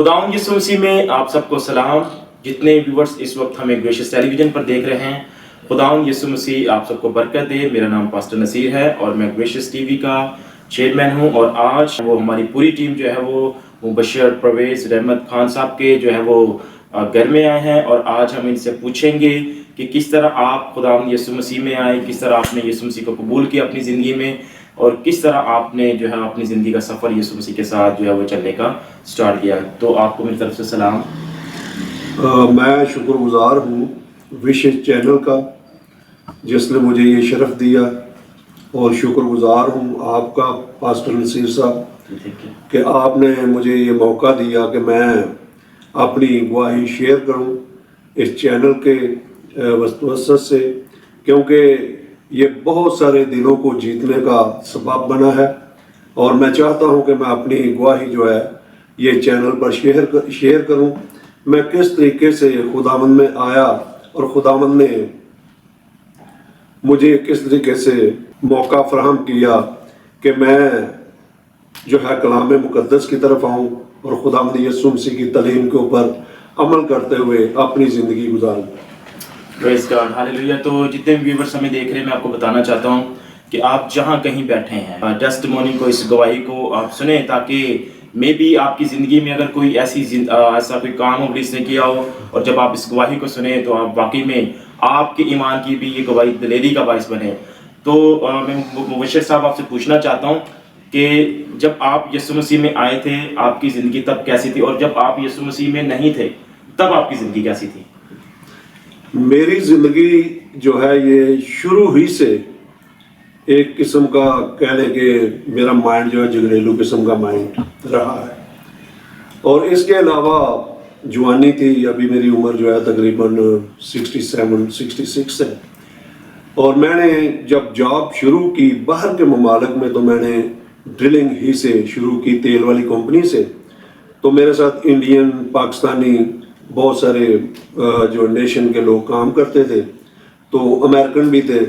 خداوند یسوع مسیح میں آپ سب کو سلام. جتنے ویورز اس وقت ہمیں گریشیس ٹیلی ویژن پر دیکھ رہے ہیں, خداوند یسوع مسیح آپ سب کو برکت دے. میرا نام پاسٹر نصیر ہے اور میں گریشیس ٹی وی کا چیئرمین ہوں. اور آج وہ ہماری پوری ٹیم جو ہے وہ مبشر پرویز رحمت خان صاحب کے جو ہے وہ گھر میں آئے ہیں, اور آج ہم ان سے پوچھیں گے کہ کس طرح آپ خداوند یسوع مسیح میں آئے, کس طرح آپ نے یسوع مسیح کو قبول کیا اپنی زندگی میں, اور کس طرح آپ نے جو ہے اپنی زندگی کا سفر یسوع مسیح کے ساتھ جو ہے وہ چلنے کا سٹارٹ کیا. تو آپ کو میری طرف سے سلام. میں شکر گزار ہوں وشیز چینل کا جس نے مجھے یہ شرف دیا, اور شکر گزار ہوں آپ کا پاسٹر نصیر صاحب کہ آپ نے مجھے یہ موقع دیا کہ میں اپنی گواہی شیئر کروں اس چینل کے وسط سے, کیونکہ یہ بہت سارے دلوں کو جیتنے کا سبب بنا ہے. اور میں چاہتا ہوں کہ میں اپنی گواہی جو ہے یہ چینل پر شیئر کروں. میں کس طریقے سے خداوند میں آیا اور خداوند نے مجھے کس طریقے سے موقع فراہم کیا کہ میں جو ہے کلام مقدس کی طرف آؤں اور خداوند یسوع مسیح کی تعلیم کے اوپر عمل کرتے ہوئے اپنی زندگی گزاروں. پریز گاڈ, ہاللیلویہ. تو جتنے ویورز ہمیں دیکھ رہے ہیں, میں آپ کو بتانا چاہتا ہوں کہ آپ جہاں کہیں بیٹھے ہیں ٹیسٹمونی کو, اس گواہی کو آپ سنیں, تاکہ میں بھی آپ کی زندگی میں اگر کوئی ایسا کوئی کام ہو جس نے کیا ہو, اور جب آپ اس گواہی کو سنیں تو آپ واقعی میں آپ کے ایمان کی بھی یہ گواہی دلیری کا باعث بنے. تو میں مبشر صاحب آپ سے پوچھنا چاہتا ہوں کہ جب آپ یسوع مسیح میں آئے تھے آپ کی زندگی تب کیسی تھی, اور جب آپ یسوع مسیح میں نہیں تھے تب آپ کی زندگی کیسی تھی؟ میری زندگی جو ہے یہ شروع ہی سے ایک قسم کا کہہ لیں کہ میرا مائنڈ جو ہے جگریلو قسم کا مائنڈ رہا ہے, اور اس کے علاوہ جوانی تھی. ابھی میری عمر جو ہے تقریباً 67-66 ہے, اور میں نے جب جاب شروع کی باہر کے ممالک میں تو میں نے ڈرلنگ ہی سے شروع کی, تیل والی کمپنی سے. تو میرے ساتھ انڈین, پاکستانی, بہت سارے جو نیشن کے لوگ کام کرتے تھے, تو امریکن بھی تھے,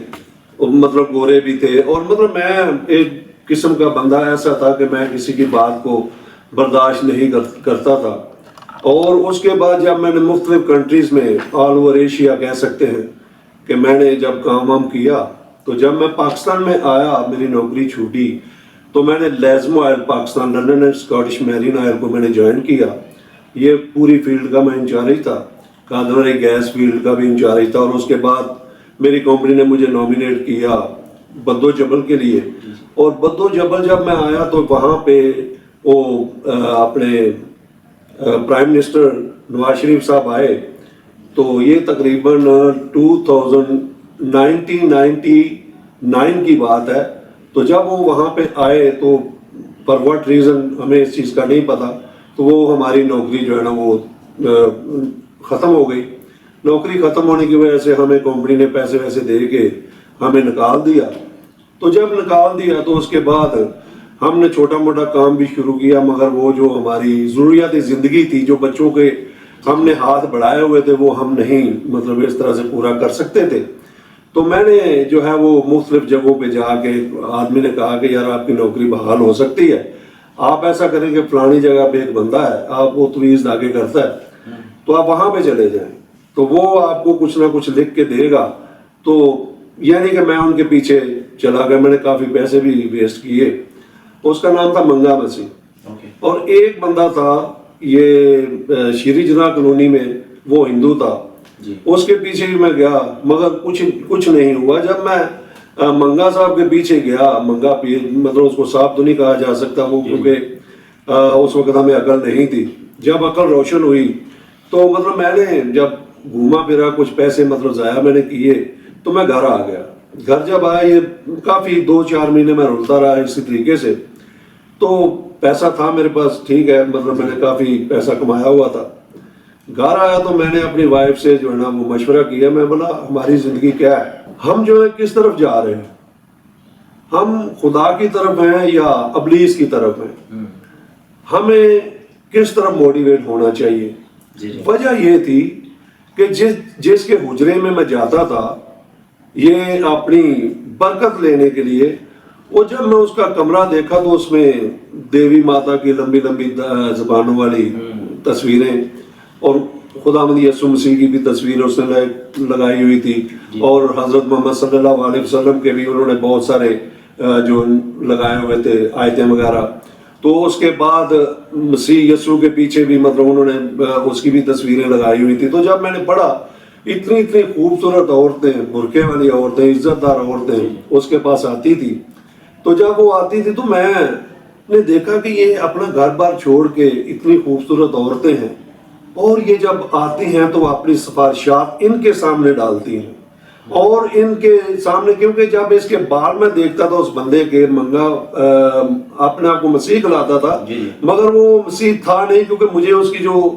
مطلب گورے بھی تھے, اور مطلب میں ایک قسم کا بندہ ایسا تھا کہ میں کسی کی بات کو برداشت نہیں کرتا تھا. اور اس کے بعد جب میں نے مختلف کنٹریز میں آل اوور ایشیا کہہ سکتے ہیں کہ میں نے جب کام وام کیا, تو جب میں پاکستان میں آیا میری نوکری چھوٹی تو میں نے Lasmo oil Pakistan London and Scottish Marine oil کو میں نے جوائن کیا. یہ پوری فیلڈ کا میں انچارج تھا, کادنری گیس فیلڈ کا بھی انچارج تھا. اور اس کے بعد میری کمپنی نے مجھے نامینیٹ کیا بدو جبل کے لیے, اور بدو جبل جب میں آیا تو وہاں پہ وہ اپنے پرائم منسٹر نواز شریف صاحب آئے. تو یہ تقریباً 1999 کی بات ہے. تو جب وہ وہاں پہ آئے تو پر واٹ ریزن ہمیں اس چیز کا نہیں پتا, تو وہ ہماری نوکری جو ہے نا وہ ختم ہو گئی. نوکری ختم ہونے کی وجہ سے ہمیں کمپنی نے پیسے ویسے دے کے ہمیں نکال دیا. تو جب نکال دیا تو اس کے بعد ہم نے چھوٹا موٹا کام بھی شروع کیا, مگر وہ جو ہماری ضروریات زندگی تھی, جو بچوں کے ہم نے ہاتھ بڑھائے ہوئے تھے, وہ ہم نہیں مطلب اس طرح سے پورا کر سکتے تھے. تو میں نے جو ہے وہ مختلف جگہوں پہ جا کے آدمی نے کہا کہ یار آپ کی نوکری بحال ہو سکتی ہے, آپ ایسا کریں کہ فلانی جگہ پہ ایک بندہ ہے, آپ وہ تویز دھاگے کرتا ہے, تو آپ وہاں پہ چلے جائیں, تو وہ آپ کو کچھ نہ کچھ لکھ کے دے گا. تو یعنی کہ میں ان کے پیچھے چلا گیا, میں نے کافی پیسے بھی ویسٹ کیے. اس کا نام تھا منگا مسیح, اور ایک بندہ تھا یہ شیری جناح کالونی میں, وہ ہندو تھا. اس کے پیچھے بھی میں گیا مگر کچھ نہیں ہوا. جب میں منگا صاحب کے پیچھے گیا, منگا پیر مطلب اس کو صاحب تو نہیں کہا جا سکتا وہ, کیونکہ اس وقت ہمیں عقل نہیں تھی. جب عقل روشن ہوئی تو مطلب میں نے جب گھوما پھرا, کچھ پیسے مطلب ضائع میں نے کیے, تو میں گھر آ گیا. گھر جب آیا یہ کافی 2-4 مہینے میں رلتا رہا اسی طریقے سے. تو پیسہ تھا میرے پاس, ٹھیک ہے, مطلب میں نے کافی پیسہ کمایا ہوا تھا. گھر آیا تو میں نے اپنی وائف سے جو ہے نا وہ مشورہ کیا. میں بولا ہماری زندگی کیا ہے, ہم جو ہے کس طرف جا رہے ہیں, ہم خدا کی طرف ہیں یا ابلیس کی طرف ہیں, ہمیں کس طرف موٹیویٹ ہونا چاہیے. وجہ یہ تھی کہ جس کے حجرے میں جاتا تھا یہ اپنی برکت لینے کے لیے, وہ جب میں اس کا کمرہ دیکھا تو اس میں دیوی ماتا کی لمبی لمبی زبانوں والی تصویریں اور خداوند یسوع مسیح کی بھی تصویر اس نے لگائی ہوئی تھی، اور حضرت محمد صلی اللہ علیہ وسلم کے بھی انہوں نے بہت سارے جو لگائے ہوئے تھے آیتیں وغیرہ. تو اس کے بعد مسیح یسوع کے پیچھے بھی مطلب انہوں نے اس کی بھی تصویریں لگائی ہوئی تھی. تو جب میں نے پڑھا اتنی خوبصورت عورتیں، برقعے والی عورتیں، عزت دار عورتیں اس کے پاس آتی تھی، تو جب وہ آتی تھی تو میں نے دیکھا کہ یہ اپنا گھر بار چھوڑ کے اتنی خوبصورت عورتیں ہیں، اور یہ جب آتی ہیں تو اپنی سفارشات ان کے سامنے ڈالتی ہیں، اور ان کے سامنے، کیونکہ جب اس کے بال میں دیکھتا تھا اس بندے کے منگا اپنے آپ کو مسیح کہلاتا تھا، مگر وہ مسیح تھا نہیں، کیونکہ مجھے اس کی جو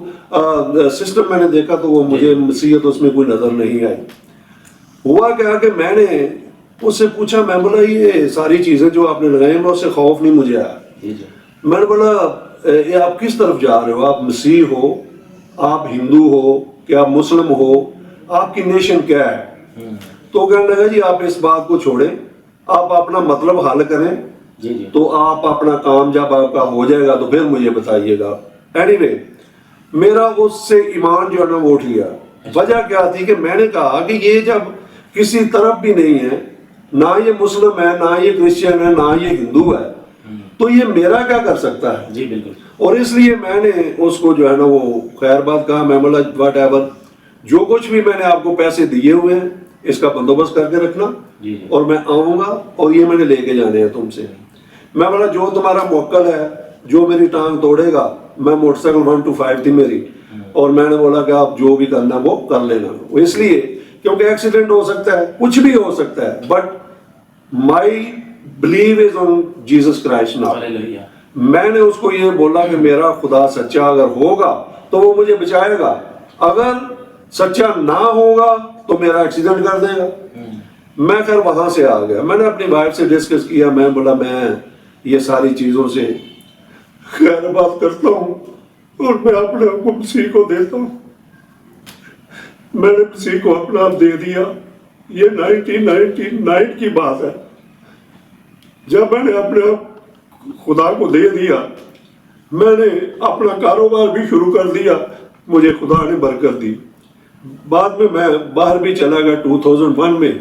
سسٹم میں نے دیکھا تو وہ مجھے مسیحیت اس میں کوئی نظر نہیں آئی. ہوا کیا کہ میں نے اس سے پوچھا، میں بولا یہ ساری چیزیں جو آپ نے لگائی ہیں اس سے خوف نہیں مجھے آیا. میں نے بولا یہ آپ کس طرف جا رہے ہو؟ آپ مسیح ہو، آپ ہندو ہو، کہ آپ مسلم ہو، آپ کی نیشن کیا ہے؟ تو کہنے لگا جی آپ اس بات کو چھوڑیں، آپ اپنا مطلب حل کریں، تو آپ اپنا کام جب آپ کا ہو جائے گا تو پھر مجھے بتائیے گا. اینی وے میرا اس سے ایمان جو ہے نا وہ اٹھ گیا. وجہ کیا تھی کہ میں نے کہا کہ یہ جب کسی طرف بھی نہیں ہے، نہ یہ مسلم ہے، نہ یہ کرسچن ہے، نہ یہ ہندو ہے، تو یہ میرا کیا کر سکتا ہے؟ جی بالکل. اور اس لیے میں نے اس کو جو ہے نا وہ خیر بات کہا. میں بولا واٹ ایور، جو کچھ بھی میں نے آپ کو پیسے دیے ہوئے ہیں اس کا بندوبست کر کے رکھنا، اور میں آؤں گا اور یہ میں نے لے کے جانے ہیں تم سے. میں بولا جو تمہارا موکل ہے، جو میری ٹانگ توڑے گا، میں موٹر سائیکل 125 تھی میری، اور میں نے بولا کہ آپ جو بھی کرنا وہ کر لینا. وہ اس لیے کیونکہ ایکسیڈنٹ ہو سکتا ہے، کچھ بھی ہو سکتا ہے، but my blue is on Jesus Christ now. میں نے اس کو یہ بولا کہ میرا خدا سچا اگر ہوگا تو وہ مجھے بچائے گا، اگر سچا نہ ہوگا تو میرا ایکسیڈنٹ کر دے گا. میں خیر وہاں سے آ گیا. میں نے اپنی وائف سے ڈسکس کیا. میں بولا میں یہ ساری چیزوں سے خیر بات کرتا ہوں اور میں اپنے آپ کو مسیح کو دیتا ہوں. میں نے مسیح کو اپنا آپ دے دیا. یہ 1999 کی بات ہے. جب میں نے اپنے آپ خدا کو دے دیا، میں نے اپنا کاروبار بھی شروع کر دیا. مجھے خدا نے برکت دی. بعد میں باہر بھی چلا گیا 2001 میں.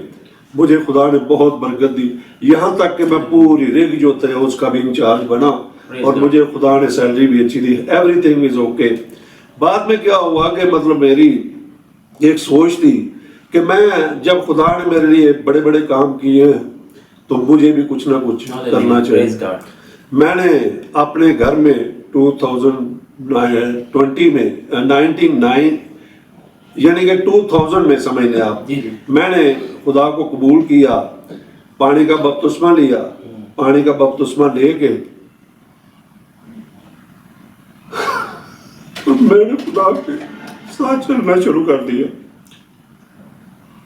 مجھے خدا نے بہت برکت دی، یہاں تک کہ میں پوری ریگ جو تھے اس کا بھی انچارج بنا، اور مجھے خدا نے سیلری بھی اچھی دی. Everything is okay. بعد میں کیا ہوا کہ مطلب میری ایک سوچ تھی کہ میں جب خدا نے میرے لیے بڑے بڑے کام کیے ہیں تو مجھے بھی کچھ نہ کچھ کرنا چاہیے. میں نے اپنے گھر میں 2020 میں 99 یعنی کہ 2000 میں سمجھ لیں آپ، میں نے خدا کو قبول کیا، پانی کا بپتسمہ لیا. پانی کا بپتسمہ لے کے میں نے خدا کے ساتھ چلنا شروع کر دیا،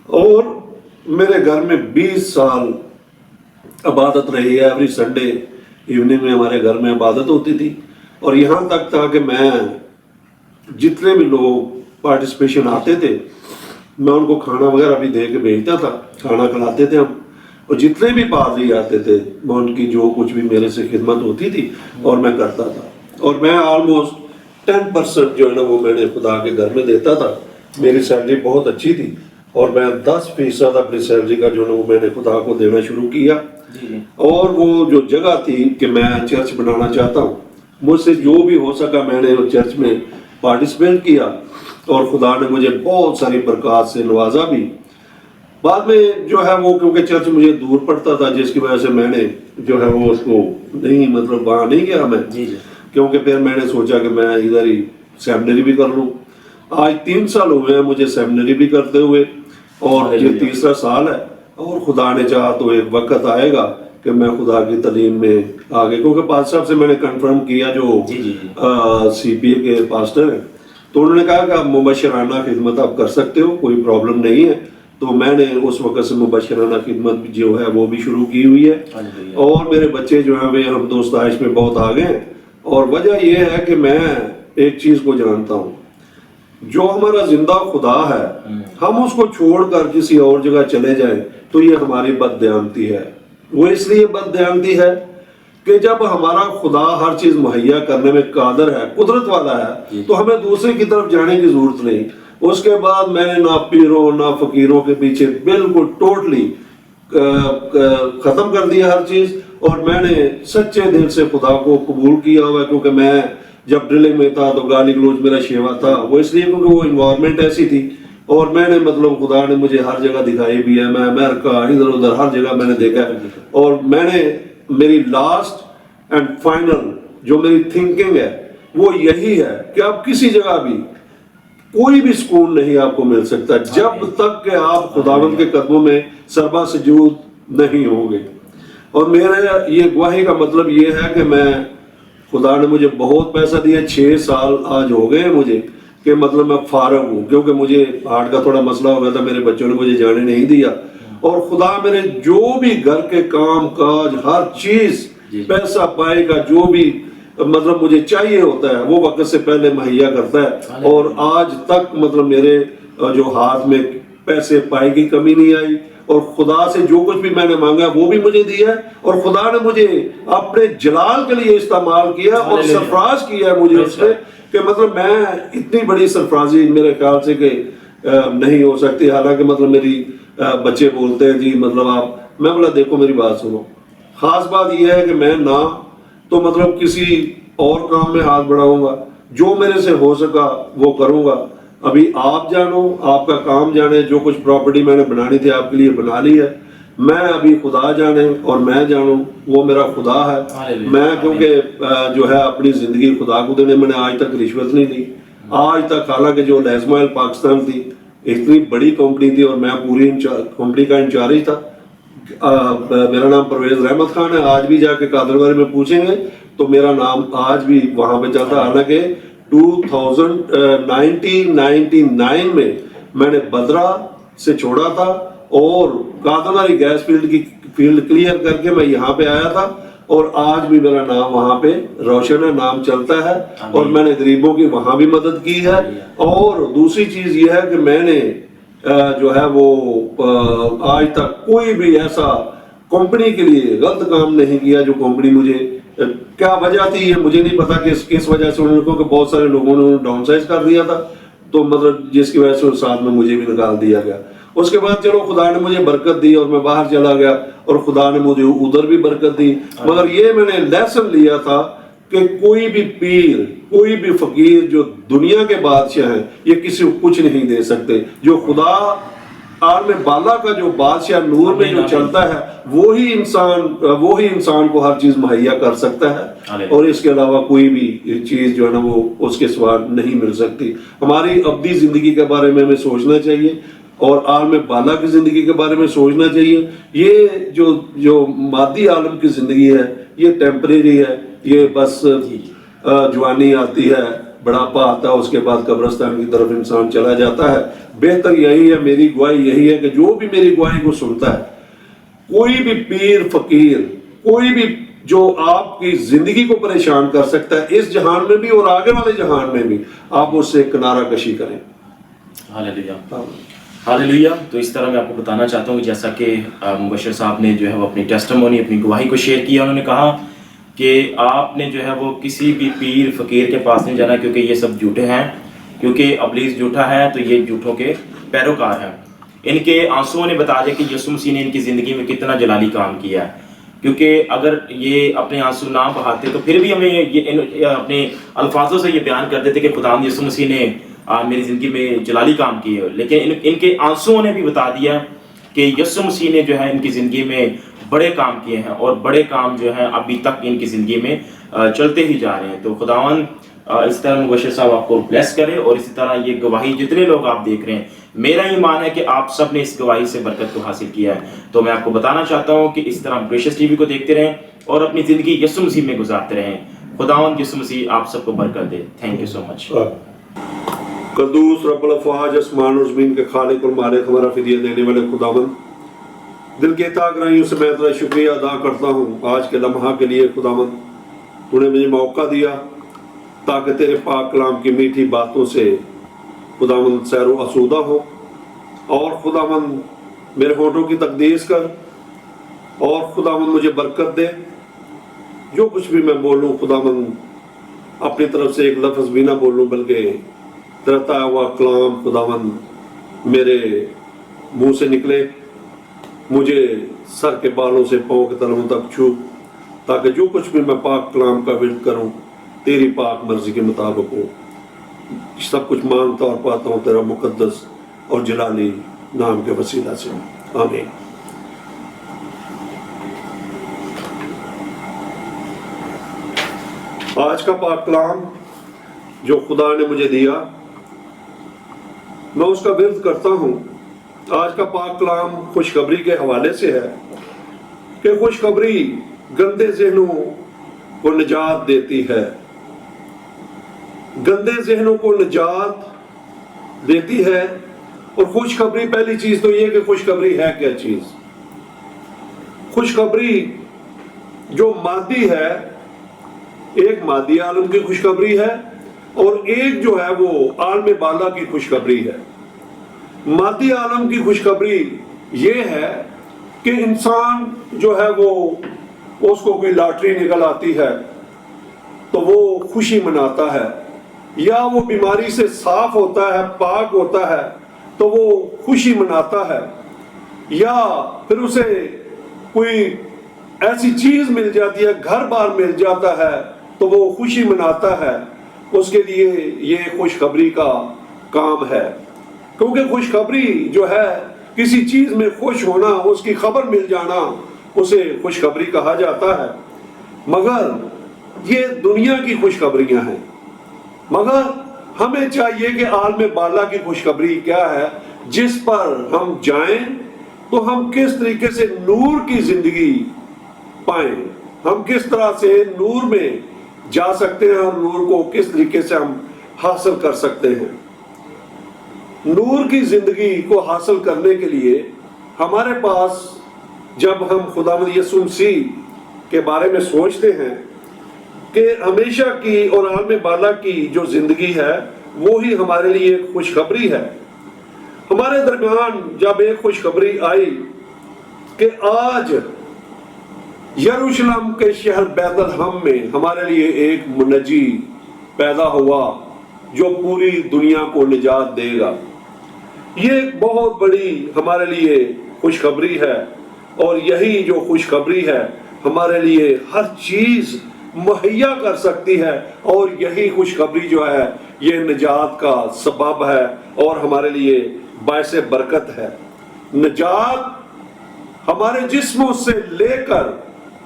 اور میرے گھر میں 20 سال عبادت رہی ہے. ایوری سنڈے ایوننگ میں ہمارے گھر میں عبادت ہوتی تھی، اور یہاں تک تھا کہ میں جتنے بھی لوگ پارٹیسپیشن آتے تھے میں ان کو کھانا وغیرہ بھی دے کے بھیجتا تھا. کھانا کھلاتے تھے ہم، اور جتنے بھی پادری آتے تھے میں ان کی جو کچھ بھی میرے سے خدمت ہوتی تھی اور میں کرتا تھا. اور میں آلموسٹ 10% جو ہے نا وہ میں نے خدا کے گھر میں دیتا تھا. میری سیلری بہت اچھی تھی، اور میں 10% اپنی سیلری کا جو ہے نا وہ میں نے خدا کو دینا شروع کیا. اور وہ جو جگہ تھی کہ میں چرچ بنانا چاہتا ہوں، مجھ سے جو بھی ہو سکا میں نے چرچ میں پارٹیسپیٹ کیا، اور خدا نے مجھے بہت ساری برکات سے نوازا بھی. بعد میں جو ہے وہ کیونکہ چرچ مجھے دور پڑتا تھا، جس کی وجہ سے میں نے جو ہے وہ اس کو نہیں مطلب وہاں نہیں گیا میں، کیونکہ پھر میں نے سوچا کہ میں ادھر ہی سیمنری بھی کر لوں. آج 3 سال ہوئے ہیں مجھے سیمنری بھی کرتے ہوئے، اور یہ 3را سال ہے. اور خدا نے چاہا تو ایک وقت آئے گا کہ میں خدا کی تعلیم میں آگے، کیونکہ پادری صاحب سے میں نے کنفرم کیا جو سی پی اے کے پاسٹر ہیں، تو انہوں نے کہا کہ آپ مبشرانہ خدمت آپ کر سکتے ہو، کوئی پرابلم نہیں ہے. تو میں نے اس وقت سے مبشرانہ خدمت جو ہے وہ بھی شروع کی ہوئی ہے، اور میرے بچے جو ہیں وہ حمد و ستائش میں بہت آگے ہیں. اور وجہ یہ ہے کہ میں ایک چیز کو جانتا ہوں، جو ہمارا زندہ خدا ہے، ہم اس کو چھوڑ کر کسی اور جگہ چلے جائیں تو یہ ہماری بددیانتی ہے. وہ اس لیے بددیانتی ہے کہ جب ہمارا خدا ہر چیز مہیا کرنے میں قادر ہے، قدرت والا ہے، تو ہمیں دوسرے کی طرف جانے کی ضرورت نہیں۔ اس کے بعد میں نے نہ پیروں نہ فقیروں کے پیچھے بالکل ٹوٹلی ختم کر دیا ہر چیز، اور میں نے سچے دل سے خدا کو قبول کیا ہوا ہے، کیونکہ میں جب ڈرلنگ میں تھا تو گالی گلوچ میرا شیوا تھا، وہ اس لیے کیونکہ وہ انوائرمنٹ ایسی تھی، اور میں نے مطلب خدا نے مجھے ہر جگہ دکھائی بھی ہے، میں امریکہ ادھر ادھر ہر جگہ میں نے دیکھا ہے، اور میں نے میری لاسٹ اینڈ فائنل جو میری تھنکنگ ہے وہ یہی ہے کہ آپ کسی جگہ بھی کوئی بھی سکون نہیں آپ کو مل سکتا جب تک کہ آپ خداوند کے قدموں میں سربا سجود نہیں ہوں گے۔ اور میرے یہ گواہی کا مطلب یہ ہے کہ میں خدا نے مجھے بہت پیسہ دیا، 6 سال آج ہو گئے مجھے کہ مطلب میں فارغ ہوں، کیونکہ مجھے ہارٹ کا تھوڑا مسئلہ ہو گیا تھا، میرے بچوں نے مجھے جانے نہیں دیا، اور خدا میرے جو بھی گھر کے کام کاج ہر چیز پیسہ پائے گا جو بھی مطلب مجھے چاہیے ہوتا ہے وہ وقت سے پہلے مہیا کرتا ہے، اور آج تک مطلب میرے جو ہاتھ میں پیسے پائے کی کمی نہیں آئی، اور خدا سے جو کچھ بھی میں نے مانگا وہ بھی مجھے دیا ہے، اور خدا نے مجھے اپنے جلال کے لیے استعمال کیا اور سرفراز کیا ہے مجھے اس میں، کہ مطلب میں اتنی بڑی سرفرازی میرے خیال سے کہ نہیں ہو سکتی، حالانکہ مطلب میری بچے بولتے ہیں جی مطلب آپ، میں بولا دیکھو میری بات سنو، خاص بات یہ ہے کہ میں نہ تو مطلب کسی اور کام میں ہاتھ بڑھاؤں گا، جو میرے سے ہو سکا وہ کروں گا، ابھی آپ جانو، آپ کا کام جانے، جو کچھ پراپرٹی میں نے بنانی تھی آپ کے لیے بنا لی ہے، میں ابھی خدا جانے اور میں جانوں وہ میرا خدا ہے، میں کیونکہ جو ہے اپنی زندگی خدا کو دینے، میں نے آج تک رشوت نہیں لی آج تک، حالانکہ جو لیزما آئل پاکستان تھی اتنی بڑی کمپنی تھی اور میں پوری کمپنی کا انچارج تھا، میرا نام پرویز رحمت خان ہے، آج بھی جا کے قادرواری میں پوچھیں گے تو میرا نام آج بھی وہاں پہ چلتا ہے، حالانکہ 1999 میں نے بدرہ سے چھوڑا تھا اور قادرواری گیس فیلڈ کی فیلڈ کلیئر کر کے میں یہاں پہ آیا تھا، اور آج بھی میرا نام وہاں پہ روشن ہے، نام چلتا ہے، اور میں نے غریبوں کی وہاں بھی مدد کی ہے، اور دوسری چیز یہ ہے کہ میں نے جو ہے وہ آج تک کوئی بھی ایسا کمپنی کے لیے غلط کام نہیں کیا جو کمپنی مجھے، کیا وجہ تھی یہ مجھے نہیں پتا کہ کس وجہ سے انہوں نے، کہ بہت سارے لوگوں نے ڈاؤن سائز کر دیا تھا، تو مطلب جس کی وجہ سے ساتھ میں مجھے بھی نکال دیا گیا۔ اس کے بعد چلو خدا نے مجھے برکت دی اور میں باہر چلا گیا، اور خدا نے مجھے ادھر بھی برکت دی، مگر یہ میں نے لیسن لیا تھا کہ کوئی بھی پیر، کوئی بھی فقیر جو دنیا کے بادشاہ ہیں یہ کسی کو کچھ نہیں دے سکتے، جو خدا عالم بالا کا جو بادشاہ نور میں جو چلتا ہے وہی انسان کو ہر چیز مہیا کر سکتا ہے، اور اس کے علاوہ کوئی بھی چیز جو ہے نا وہ اس کے سوا نہیں مل سکتی۔ ہماری ابدی زندگی کے بارے میں ہمیں سوچنا چاہیے اور عالم بالا کی زندگی کے بارے میں سوچنا چاہیے۔ یہ جو مادی عالم کی زندگی ہے یہ ٹیمپریری ہے، یہ بس جوانی آتی ہے، بڑھاپا آتا ہے، اس کے بعد قبرستان کی طرف انسان چلا جاتا ہے۔ بہتر یہی ہے، میری گواہی یہی ہے کہ جو بھی میری گواہی کو سنتا ہے، کوئی بھی پیر فقیر، کوئی بھی جو آپ کی زندگی کو پریشان کر سکتا ہے اس جہان میں بھی اور آگے والے جہان میں بھی، آپ اس سے کنارہ کشی کریں۔ ہاللیلویہ، ہاللیلویہ۔ تو اس طرح میں آپ کو بتانا چاہتا ہوں کہ جیسا کہ مبشر صاحب نے جو ہے وہ اپنی ٹیسٹمونی، اپنی گواہی کو شیئر کیا، انہوں نے کہا کہ آپ نے جو ہے وہ کسی بھی پیر فقیر کے پاس نہیں جانا، کیونکہ یہ سب جھوٹے ہیں، کیونکہ ابلیس جھوٹا ہے تو یہ جھوٹوں کے پیروکار ہیں۔ ان کے آنسوؤں نے بتا دیا کہ یسوع مسیح نے ان کی زندگی میں کتنا جلالی کام کیا ہے، کیونکہ اگر یہ اپنے آنسو نہ بہاتے تو پھر بھی ہمیں یہ اپنے الفاظوں سے یہ بیان کر دیتے کہ خداوند یسوع مسیح نے میری زندگی میں جلالی کام کیے، لیکن ان کے آنسوؤں نے بھی بتا دیا کہ یسوع مسیح نے جو ہے ان کی زندگی میں بڑے کام کیے ہیں، اور بڑے کام جو ہیں ابھی تک ان کی زندگی میں چلتے ہی جا رہے ہیں۔ تو خداوند اس طرح مبشر صاحب آپ کو بلیس کرے، اور اسی طرح یہ گواہی جتنے لوگ آپ دیکھ رہے ہیں، میرا ایمان ہے کہ آپ سب نے اس گواہی سے برکت کو حاصل کیا ہے۔ تو میں آپ کو بتانا چاہتا ہوں کہ اس طرح گریشیس ٹی وی کو دیکھتے رہیں اور اپنی زندگی یسوع مسیح میں گزارتے رہیں۔ خداوند یسوع مسیح آپ سب کو برکت دے۔ تھینک یو سو مچ۔ قدوس رب الافواج، اسمان اور زمین کے خالق اور مالک، ہمارا فدیہ دینے والے خداوند، دل کے تہ گہرائیوں سے میں تیرا شکریہ ادا کرتا ہوں آج کے لمحہ کے لیے۔ خداوند تو نے مجھے موقع دیا تاکہ تیرے پاک کلام کی میٹھی باتوں سے خداوند سیر و آسودہ ہو، اور خداوند میرے ہونٹوں کی تقدیس کر، اور خداوند مجھے برکت دے، جو کچھ بھی میں بولوں خداوند اپنی طرف سے ایک لفظ بھی نہ بولوں، بلکہ ترتا ہوا کلام خداوند میرے منہ سے نکلے، مجھے سر کے بالوں سے پاؤں کے تلوں تک چھو، تاکہ جو کچھ بھی میں پاک کلام کا ورد کروں تیری پاک مرضی کے مطابق ہو۔ سب کچھ مانگتا اور پاتا ہوں تیرا مقدس اور جلالی نام کے وسیلہ سے، آمین۔ آج کا پاک کلام جو خدا نے مجھے دیا، میں اس کا ورد کرتا ہوں۔ آج کا پاک کلام خوشخبری کے حوالے سے ہے کہ خوشخبری گندے ذہنوں کو نجات دیتی ہے، گندے ذہنوں کو نجات دیتی ہے۔ اور خوشخبری، پہلی چیز تو یہ کہ خوشخبری ہے کیا چیز؟ خوشخبری جو مادی ہے، ایک مادی عالم کی خوشخبری ہے اور ایک جو ہے وہ عالم بالا کی خوشخبری ہے۔ مادی عالم کی خوشخبری یہ ہے کہ انسان جو ہے وہ اس کو کوئی لاٹری نکل آتی ہے تو وہ خوشی مناتا ہے، یا وہ بیماری سے صاف ہوتا ہے، پاک ہوتا ہے تو وہ خوشی مناتا ہے، یا پھر اسے کوئی ایسی چیز مل جاتی ہے، گھر بار مل جاتا ہے تو وہ خوشی مناتا ہے۔ اس کے لیے یہ خوشخبری کا کام ہے، کیونکہ خوشخبری جو ہے کسی چیز میں خوش ہونا، اس کی خبر مل جانا، اسے خوشخبری کہا جاتا ہے۔ مگر یہ دنیا کی خوشخبریاں ہیں، مگر ہمیں چاہیے کہ عالم بالا کی خوشخبری کیا ہے، جس پر ہم جائیں تو ہم کس طریقے سے نور کی زندگی پائیں، ہم کس طرح سے نور میں جا سکتے ہیں اور نور کو کس طریقے سے ہم حاصل کر سکتے ہیں۔ نور کی زندگی کو حاصل کرنے کے لیے ہمارے پاس، جب ہم خداوند یسوع مسیح کے بارے میں سوچتے ہیں کہ ہمیشہ کی اور عالم بالا کی جو زندگی ہے وہی ہمارے لیے ایک خوشخبری ہے۔ ہمارے درمیان جب ایک خوشخبری آئی کہ آج یروشلم کے شہر بیت الحم میں ہمارے لیے ایک منجی پیدا ہوا جو پوری دنیا کو نجات دے گا، یہ ایک بہت بڑی ہمارے لیے خوشخبری ہے۔ اور یہی جو خوشخبری ہے ہمارے لیے ہر چیز مہیا کر سکتی ہے، اور یہی خوشخبری جو ہے یہ نجات کا سبب ہے اور ہمارے لیے باعث برکت ہے۔ نجات ہمارے جسموں سے لے کر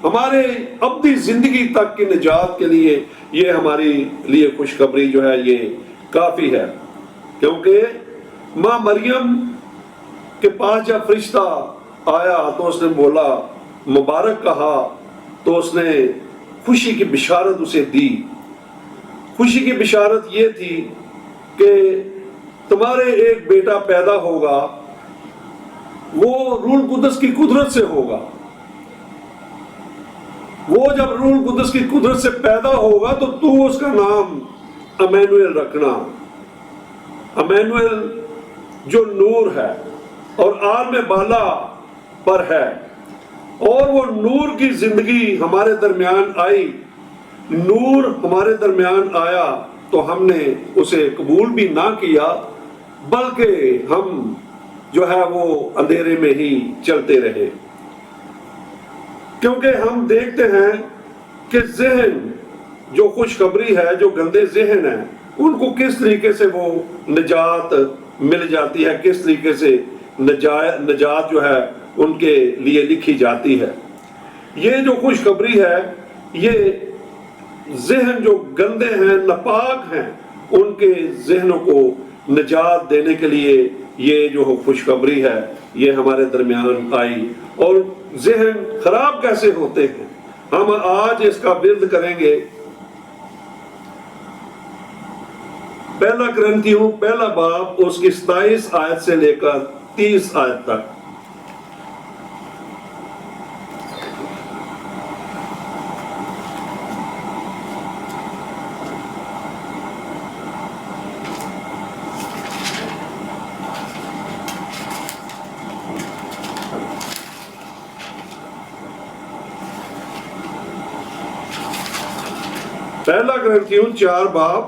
ہمارے ابدی زندگی تک کی نجات کے لیے یہ ہماری لیے خوشخبری جو ہے یہ کافی ہے۔ کیونکہ ماں مریم کے پاس جب فرشتہ آیا تو اس نے بولا، مبارک کہا، تو اس نے خوشی کی بشارت اسے دی۔ خوشی کی بشارت یہ تھی کہ تمہارے ایک بیٹا پیدا ہوگا، وہ روح القدس کی قدرت سے ہوگا۔ وہ جب روح القدس کی قدرت سے پیدا ہوگا تو اس کا نام امانویل رکھنا۔ امانویل جو نور ہے اور عالم بالا پر ہے، اور وہ نور کی زندگی ہمارے درمیان آئی۔ نور ہمارے درمیان آیا تو ہم نے اسے قبول بھی نہ کیا، بلکہ ہم جو ہے وہ اندھیرے میں ہی چلتے رہے، کیونکہ ہم دیکھتے ہیں کہ ذہن جو خوشخبری ہے، جو گندے ذہن ہیں، ان کو کس طریقے سے وہ نجات مل جاتی ہے، کس طریقے سے نجات جو ہے ان کے لیے لکھی جاتی ہے۔ یہ جو خوشخبری ہے، یہ ذہن جو گندے ہیں، ناپاک ہیں، ان کے ذہنوں کو نجات دینے کے لیے یہ جو خوشخبری ہے یہ ہمارے درمیان آئی۔ اور ذہن خراب کیسے ہوتے ہیں، ہم آج اس کا ورد کریں گے۔ پہلا کرنتھیوں پہلا باب اس کی 27 آیت سے لے کر 30 آیت تک۔ پہلا کرنتھیوں 4 باب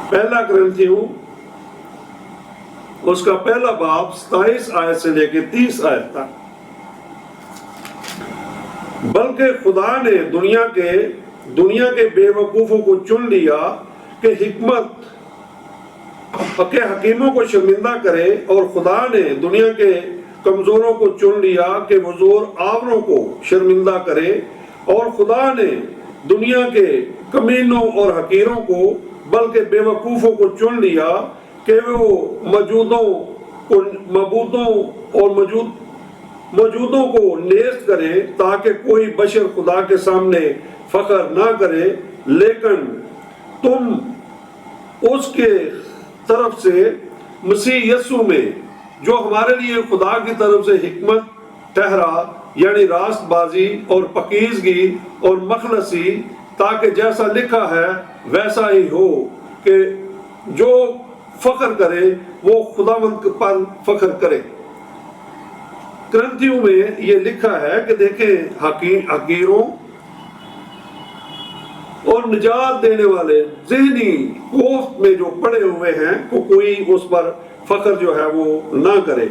پہلا کرنتھیوں اس کا پہلا باب 27 آیت سے لے کے 30 آیت تک. بلکہ خدا نے دنیا کے بے وقوفوں کو چن لیا کہ حکمت کے حکیموں کو شرمندہ کرے، اور خدا نے دنیا کے کمزوروں کو چن لیا کہ وہ زور آوروں کو شرمندہ کرے، اور خدا نے دنیا کے کمینوں اور حقیروں کو بلکہ بے وقوفوں کو چن لیا کہ وہ موجودوں کو نیست کرے، تاکہ کوئی بشر خدا کے سامنے فخر نہ کرے. لیکن تم اس کے طرف سے مسیح یسوع میں، جو ہمارے لیے خدا کی طرف سے حکمت ٹھہرا، یعنی راست بازی اور پاکیزگی اور مخلصی، تاکہ جیسا لکھا ہے ویسا ہی ہو کہ جو فخر کرے وہ خداوند پر فخر کرے. کرنتھیوں میں یہ لکھا ہے کہ دیکھیں حقیروں اور نجات دینے والے ذہنی کوفت میں جو پڑے ہوئے ہیں کو کوئی اس پر فخر جو ہے وہ نہ کرے،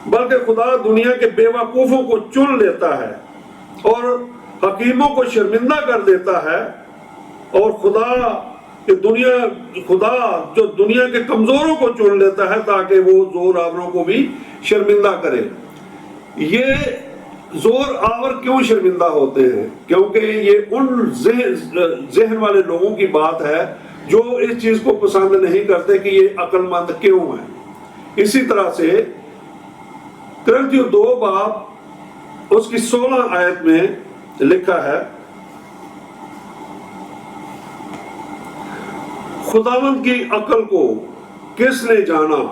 بلکہ خدا دنیا کے بے وقوفوں کو چن لیتا ہے اور حکیموں کو شرمندہ کر دیتا ہے، اور خدا جو دنیا کے کمزوروں کو چن لیتا ہے تاکہ وہ زور آوروں کو بھی شرمندہ کرے. یہ زور آور کیوں شرمندہ ہوتے ہیں؟ کیونکہ یہ ان ذہن والے لوگوں کی بات ہے جو اس چیز کو پسند نہیں کرتے کہ یہ عقل مند کیوں ہے. اسی طرح سے کرنتھیوں 2 باب اس کی 16 آیت میں لکھا ہے، خداوند کی عقل کو کس نے جانا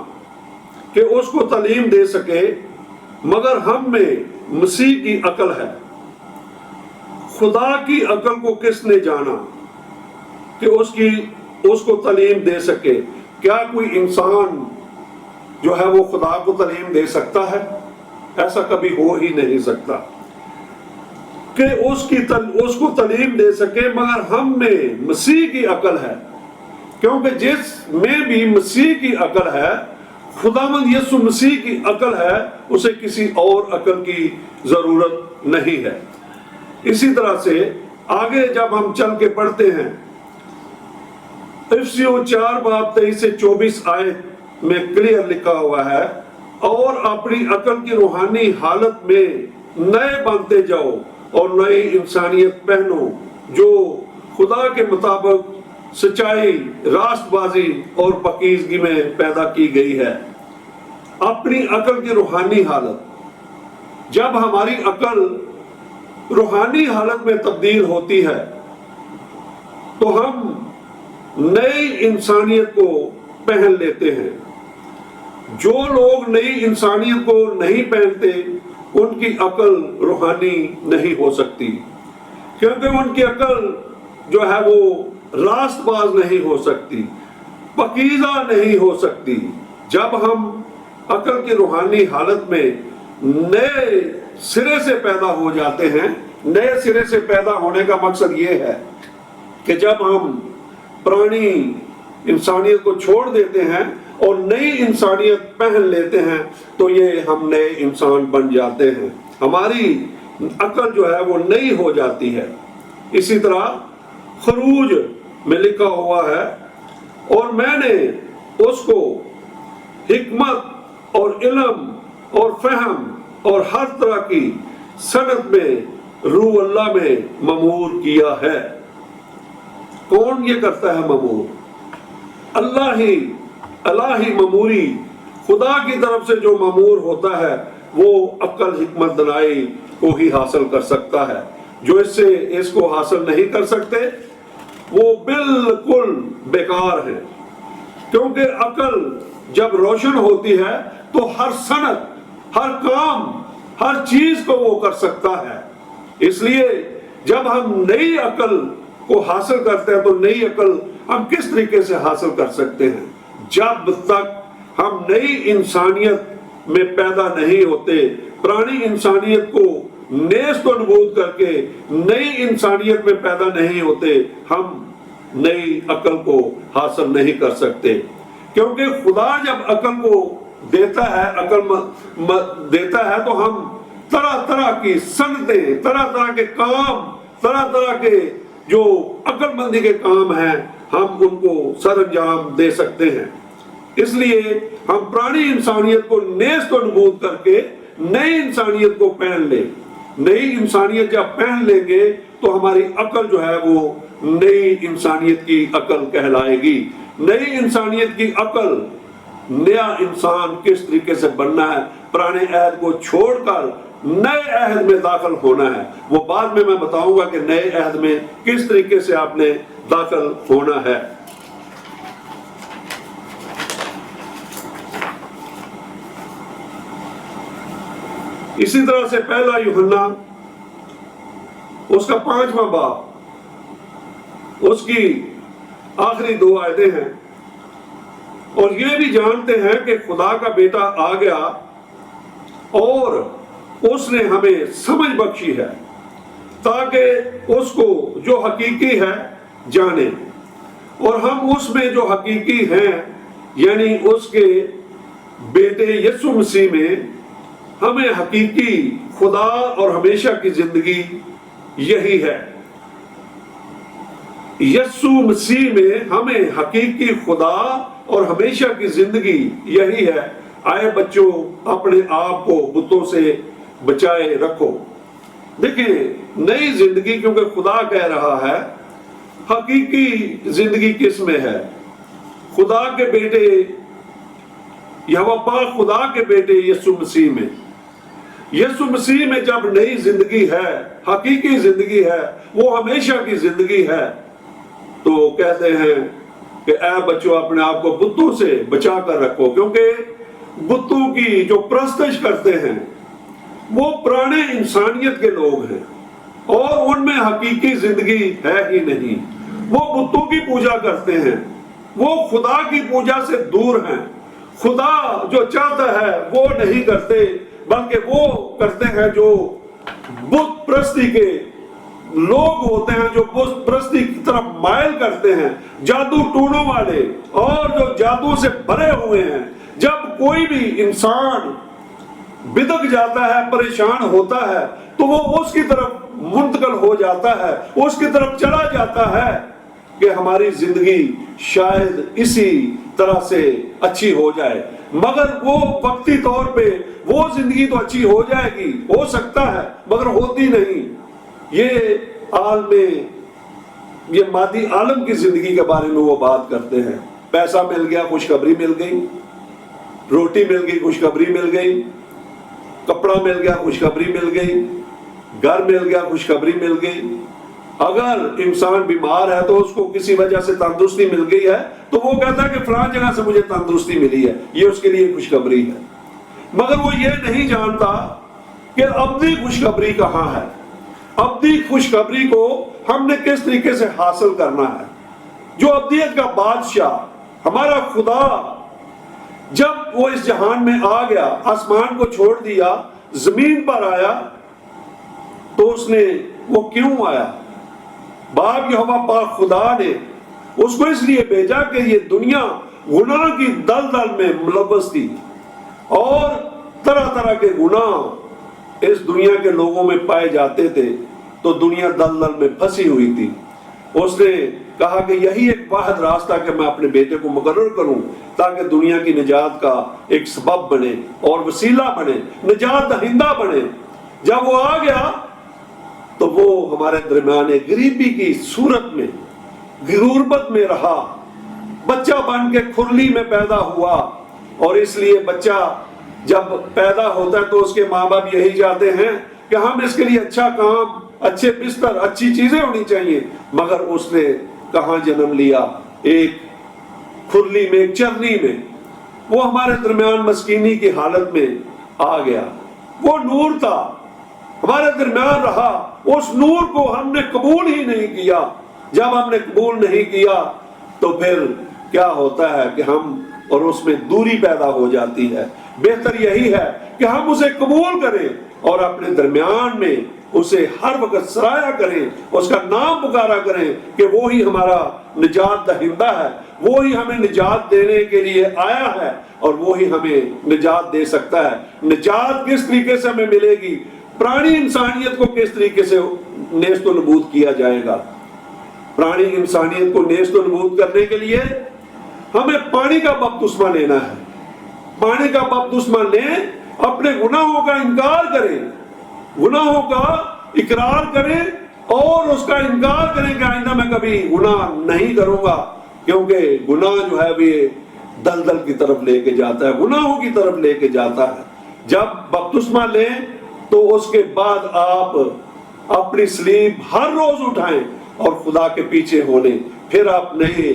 کہ اس کو تعلیم دے سکے، مگر ہم میں مسیح کی عقل ہے. خدا کی عقل کو کس نے جانا کہ اس کو تعلیم دے سکے؟ کیا کوئی انسان جو ہے وہ خدا کو تعلیم دے سکتا ہے؟ ایسا کبھی ہو ہی نہیں سکتا کہ اس کو تعلیم دے سکے، مگر ہم میں مسیح کی عقل ہے. کیونکہ جس میں بھی مسیح کی عقل ہے، خداوند یسوع مسیح کی عقل ہے، اسے کسی اور عقل کی ضرورت نہیں ہے. اسی طرح سے آگے جب ہم چل کے پڑھتے ہیں، افسیوں 4 باب 23 سے 24 آیت میں کلیئر لکھا ہوا ہے، اور اپنی عقل کی روحانی حالت میں نئے بنتے جاؤ اور نئی انسانیت پہنو، جو خدا کے مطابق سچائی، راست بازی اور پاکیزگی میں پیدا کی گئی ہے. اپنی عقل کی روحانی حالت، جب ہماری عقل روحانی حالت میں تبدیل ہوتی ہے تو ہم نئی انسانیت کو پہن لیتے ہیں. جو لوگ نئی انسانیت کو نہیں پہنتے ان کی عقل روحانی نہیں ہو سکتی، کیونکہ ان کی عقل جو ہے وہ راست باز نہیں ہو سکتی، پاکیزہ نہیں ہو سکتی. جب ہم عقل کی روحانی حالت میں نئے سرے سے پیدا ہو جاتے ہیں، نئے سرے سے پیدا ہونے کا مقصد یہ ہے کہ جب ہم پرانی انسانیت کو چھوڑ دیتے ہیں اور نئی انسانیت پہن لیتے ہیں تو یہ ہم نئے انسان بن جاتے ہیں، ہماری عقل جو ہے وہ نئی ہو جاتی ہے. اسی طرح خروج میں لکھا ہوا ہے، اور میں نے اس کو حکمت اور علم اور فہم اور ہر طرح کی صنعت میں روح اللہ میں مامور کیا ہے. کون یہ کرتا ہے مامور؟ اللہ ہی ماموری، خدا کی طرف سے جو مامور ہوتا ہے وہ عقل حکمت دانائی کو ہی حاصل کر سکتا ہے. جو اس کو حاصل نہیں کر سکتے وہ بالکل بیکار ہیں، کیونکہ عقل جب روشن ہوتی ہے تو ہر صنعت، ہر کام، ہر چیز کو وہ کر سکتا ہے. اس لیے جب ہم نئی عقل کو حاصل کرتے ہیں تو نئی عقل ہم کس طریقے سے حاصل کر سکتے ہیں؟ جب تک ہم نئی انسانیت میں پیدا نہیں ہوتے، پرانی انسانیت کو نیست و نبود کر کے نئی انسانیت میں پیدا نہیں ہوتے، ہم نئی عقل کو حاصل نہیں کر سکتے. کیونکہ خدا جب عقل کو دیتا ہے، عقل دیتا ہے، تو ہم طرح طرح کی سنتیں، طرح طرح کے کام، طرح طرح کے جو عقل مندی کے کام ہیں، ہم ان کو سر انجام دے سکتے ہیں. اس لیے ہم پرانی انسانیت کو نیست و نبود کر کے نئی انسانیت کو پہن لیں. نئی انسانیت جب پہن لیں گے تو ہماری عقل جو ہے وہ نئی انسانیت کی عقل کہلائے گی. نئی انسانیت کی عقل، نیا انسان کس طریقے سے بننا ہے، پرانے عہد کو چھوڑ کر نئے عہد میں داخل ہونا ہے، وہ بعد میں بتاؤں گا کہ نئے عہد میں کس طریقے سے آپ نے داخل ہونا ہے. اسی طرح سے پہلا یوحنا اس کا 5واں باب، اس کی آخری 2 آیتیں ہیں. اور یہ بھی جانتے ہیں کہ خدا کا بیٹا آ گیا اور اس نے ہمیں سمجھ بخشی ہے تاکہ اس کو جو حقیقی ہے جانے، اور ہم اس میں جو حقیقی ہیں یعنی اس کے بیٹے یسوع مسیح میں ہمیں حقیقی خدا اور ہمیشہ کی زندگی یہی ہے. یسوع مسیح میں ہمیں حقیقی خدا اور ہمیشہ کی زندگی یہی ہے. آئے بچوں، اپنے آپ کو بتوں سے بچائے رکھو. دیکھیں، نئی زندگی کیونکہ خدا کہہ رہا ہے، حقیقی زندگی کس میں ہے؟ خدا کے بیٹے یہوہ پاک خدا کے بیٹے یسوع مسیح میں. یسوع مسیح میں جب نئی زندگی ہے، حقیقی زندگی ہے، وہ ہمیشہ کی زندگی ہے، تو کہتے ہیں کہ اے بچوں اپنے آپ کو بتوں سے بچا کر رکھو. کیونکہ بتوں کی جو پرستش کرتے ہیں وہ پرانے انسانیت کے لوگ ہیں اور ان میں حقیقی زندگی ہے ہی نہیں. وہ بتوں کی پوجا کرتے ہیں، وہ خدا کی پوجا سے دور ہیں. خدا جو چاہتا ہے وہ نہیں کرتے، بلکہ وہ کرتے ہیں جو بت پرستی کے لوگ ہوتے ہیں، جو بت پرستی کی طرف مائل کرتے ہیں، جادو ٹونوں والے اور جو جادو سے بھرے ہوئے ہیں. جب کوئی بھی انسان بدک جاتا ہے، پریشان ہوتا ہے، تو وہ اس کی طرف منتقل ہو جاتا ہے، اس کی طرف چلا جاتا ہے کہ ہماری زندگی شاید اسی طرح سے اچھی ہو جائے. مگر وہ وقتی طور پہ وہ زندگی تو اچھی ہو جائے گی، ہو سکتا ہے، مگر ہوتی نہیں. یہ عالم، یہ مادی عالم کی زندگی کے بارے میں وہ بات کرتے ہیں. پیسہ مل گیا، خوشخبری مل گئی، روٹی مل گئی، خوشخبری مل گئی، کپڑا مل گیا، خوشخبری مل گئی، گھر مل گیا، خوشخبری مل گئی. اگر انسان بیمار ہے تو اس کو کسی وجہ سے تندرستی مل گئی ہے تو وہ کہتا ہے کہ فلاں جگہ سے مجھے تندرستی ملی ہے، یہ اس کے لیے خوشخبری ہے. مگر وہ یہ نہیں جانتا کہ ابدی خوشخبری کہاں ہے. ابدی خوشخبری کو ہم نے کس طریقے سے حاصل کرنا ہے. جو ابدیت کا بادشاہ ہمارا خدا جب وہ اس جہان میں آ گیا، آسمان کو چھوڑ دیا، زمین پر آیا، تو اس نے وہ کیوں آیا؟ باپ یہوہ پاک خدا نے اس کو اس لیے بھیجا کہ یہ دنیا گناہ کی دلدل میں ملوث تھی اور طرح طرح کے گناہ اس دنیا کے لوگوں میں پائے جاتے تھے، تو دنیا دلدل میں پھنسی ہوئی تھی. اس نے کہا کہ یہی ایک واحد راستہ کہ میں اپنے بیٹے کو مقرر کروں تاکہ دنیا کی نجات کا ایک سبب بنے اور وسیلہ بنے، نجات دہندہ بنے. جب وہ آ گیا تو وہ ہمارے درمیان غریبی کی صورت میں، غربت میں رہا، بچہ بن کے کھرلی میں پیدا ہوا. اور اس لیے بچہ جب پیدا ہوتا ہے تو اس کے ماں باپ یہی چاہتے ہیں کہ ہم اس کے لیے اچھا کام، اچھے بستر، اچھی چیزیں ہونی چاہیے. مگر اس نے کہاں جنم لیا؟ ایک کھرلی میں، ایک چرنی میں. وہ ہمارے درمیان مسکینی کی حالت میں آ گیا. وہ نور تھا، ہمارے درمیان رہا، اس نور کو ہم نے قبول ہی نہیں کیا. جب ہم نے قبول نہیں کیا تو پھر کیا ہوتا ہے کہ ہم اور اس میں دوری پیدا ہو جاتی ہے۔ بہتر یہی ہے کہ ہم اسے قبول کریں اور اپنے درمیان میں اسے ہر وقت سرایا کریں، اس کا نام پکارا کریں کہ وہی ہمارا نجات دہندہ ہے، وہی ہمیں نجات دینے کے لیے آیا ہے اور وہی ہمیں نجات دے سکتا ہے۔ نجات کس طریقے سے ہمیں ملے گی؟ پرانی انسانیت کو کس طریقے سے نیست و نبود کیا جائے گا؟ پرانی انسانیت کو نیست و نبود کرنے کے لیے ہمیں پانی کا بپتسمہ لینا ہے۔ پانی کا بپتسمہ لیں، اپنے گناہوں کا انکار کریں، گناہوں کا اقرار کریں اور اس کا انکار کریں کہ آئندہ میں کبھی گناہ نہیں کروں گا، کیونکہ گناہ جو ہے وہ دلدل کی طرف لے کے جاتا ہے، گناہوں کی طرف لے کے جاتا ہے۔ جب بپتسمہ لیں تو اس کے بعد آپ اپنی صلیب ہر روز اٹھائیں اور خدا کے پیچھے ہو لیں، پھر آپ نئے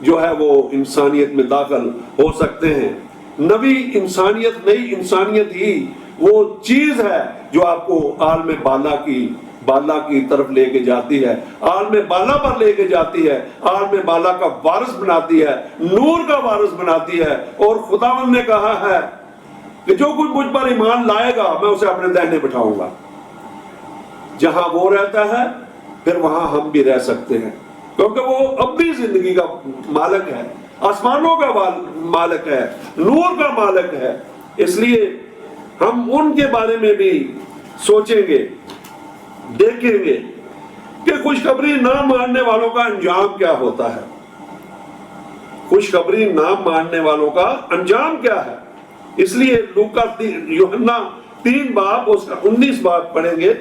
جو ہے وہ انسانیت میں داخل ہو سکتے ہیں۔ نئی انسانیت ہی وہ چیز ہے جو آپ کو عالم بالا کی طرف لے کے جاتی ہے، عالم بالا پر لے کے جاتی ہے، عالم بالا کا وارث بناتی ہے، نور کا وارث بناتی ہے۔ اور خداوند نے کہا ہے کہ جو کوئی مجھ پر ایمان لائے گا میں اسے اپنے دہنے بٹھاؤں گا۔ جہاں وہ رہتا ہے پھر وہاں ہم بھی رہ سکتے ہیں، کیونکہ وہ ابدی زندگی کا مالک ہے، آسمانوں کا مالک ہے، نور کا مالک ہے۔ اس لیے ہم ان کے بارے میں بھی سوچیں گے، دیکھیں گے کہ خوشخبری نہ ماننے والوں کا انجام کیا ہوتا ہے۔ خوشخبری نہ ماننے والوں کا انجام کیا ہے؟ اس لیے یوحنا 3 باب اس کا 19 باب پڑھیں گے۔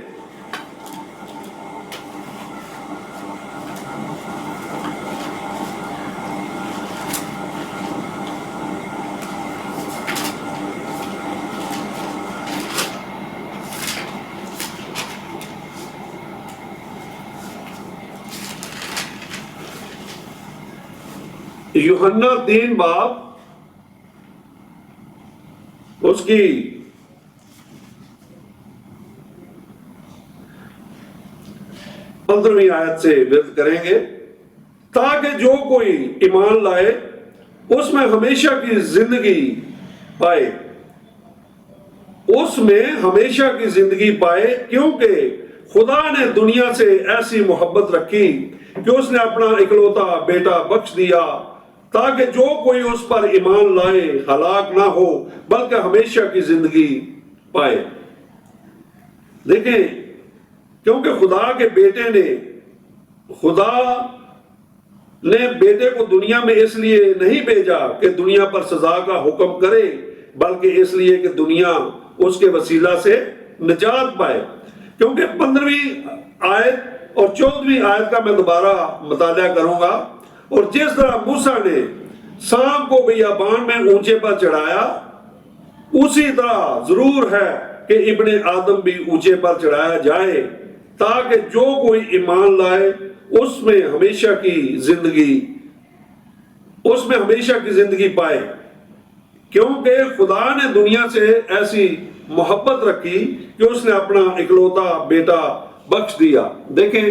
یوحنا 3 باب اس کی 15ویں آیت سے ورد کریں گے۔ تاکہ جو کوئی ایمان لائے اس میں ہمیشہ کی زندگی پائے، اس میں ہمیشہ کی زندگی پائے، کیونکہ خدا نے دنیا سے ایسی محبت رکھی کہ اس نے اپنا اکلوتا بیٹا بخش دیا تاکہ جو کوئی اس پر ایمان لائے ہلاک نہ ہو بلکہ ہمیشہ کی زندگی پائے۔ دیکھیں، کیونکہ خدا کے بیٹے خدا نے بیٹے کو دنیا میں اس لیے نہیں بھیجا کہ دنیا پر سزا کا حکم کرے، بلکہ اس لیے کہ دنیا اس کے وسیلہ سے نجات پائے۔ کیونکہ 15ویں آیت اور 14ویں آیت کا میں دوبارہ مطالعہ کروں گا۔ اور جس طرح موسیٰ نے سانپ کو بیابان میں اونچے پر چڑھایا، اسی طرح ضرور ہے کہ ابن آدم بھی اونچے پر چڑھایا جائے، تاکہ جو کوئی ایمان لائے اس میں ہمیشہ کی زندگی پائے۔ کیونکہ خدا نے دنیا سے ایسی محبت رکھی کہ اس نے اپنا اکلوتا بیٹا بخش دیا۔ دیکھیں،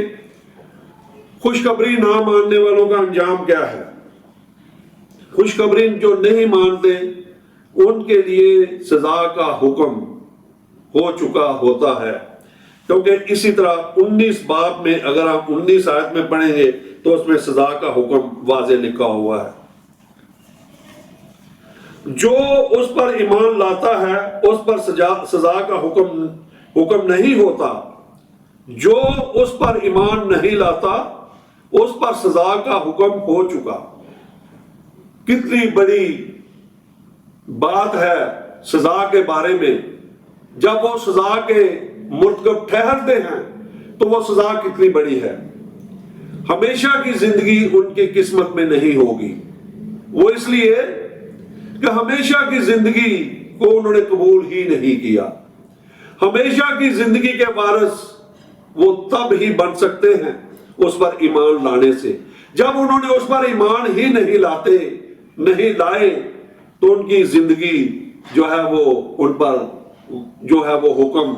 خوشخبری نہ ماننے والوں کا انجام کیا ہے؟ خوشخبری جو نہیں مانتے ان کے لیے سزا کا حکم ہو چکا ہوتا ہے۔ کیونکہ اسی طرح 19 باب میں اگر آپ 19 آیت میں پڑھیں گے تو اس میں سزا کا حکم واضح لکھا ہوا ہے۔ جو اس پر ایمان لاتا ہے اس پر سزا کا حکم نہیں ہوتا، جو اس پر ایمان نہیں لاتا اس پر سزا کا حکم ہو چکا۔ کتنی بڑی بات ہے سزا کے بارے میں۔ جب وہ سزا کے مرتکب ٹھہرتے ہیں تو وہ سزا کتنی بڑی ہے۔ ہمیشہ کی زندگی ان کی قسمت میں نہیں ہوگی، وہ اس لیے کہ ہمیشہ کی زندگی کو انہوں نے قبول ہی نہیں کیا۔ ہمیشہ کی زندگی کے وارث وہ تب ہی بن سکتے ہیں اس پر ایمان لانے سے۔ جب انہوں نے اس پر ایمان ہی نہیں لائے تو ان کی زندگی جو ہے وہ ان پر جو ہے وہ حکم